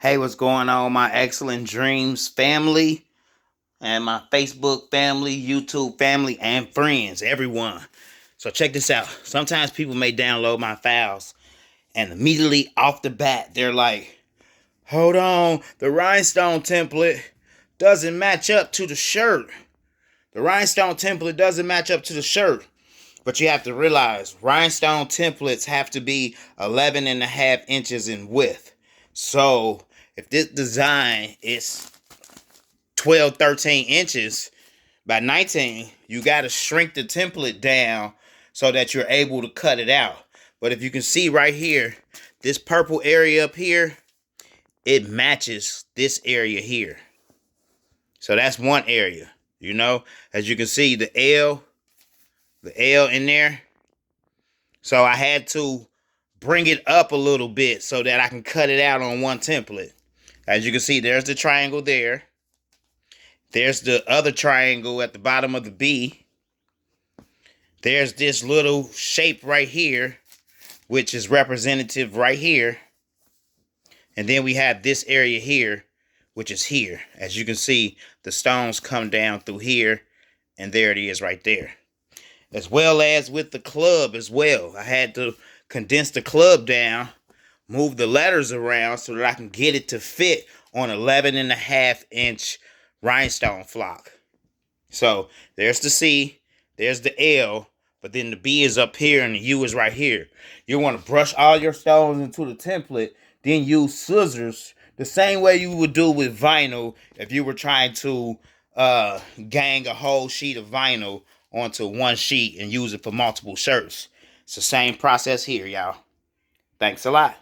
Hey, what's going on, my excellent Dreamz family and my Facebook family, YouTube family, and friends, everyone. So check this out. Sometimes people may download my files and immediately off the bat, they're like, hold on, the rhinestone template doesn't match up to the shirt. The rhinestone template doesn't match up to the shirt. But you have to realize rhinestone templates have to be 11.5 inches in width. So if this design is 12, 13 inches by 19, you got to shrink the template down so that you're able to cut it out. But if you can see right here, this purple area up here, it matches this area here. So that's one area, you know, as you can see, the L in there. So I had to bring it up a little bit so that I can cut it out on one template. As you can see, there's the triangle there. There's the other triangle at the bottom of the B. There's this little shape right here, which is representative right here. And then we have this area here, which is here. As you can see, the stones come down through here, and there it is right there. As well as with the club as well. I had to condense the club down, move the letters around so that I can get it to fit on 11.5 inch rhinestone flock. So there's the C, there's the L, but then the B is up here and the U is right here. You want to brush all your stones into the template, then use scissors the same way you would do with vinyl if you were trying to gang a whole sheet of vinyl onto one sheet and use it for multiple shirts. It's the same process here, y'all. Thanks a lot.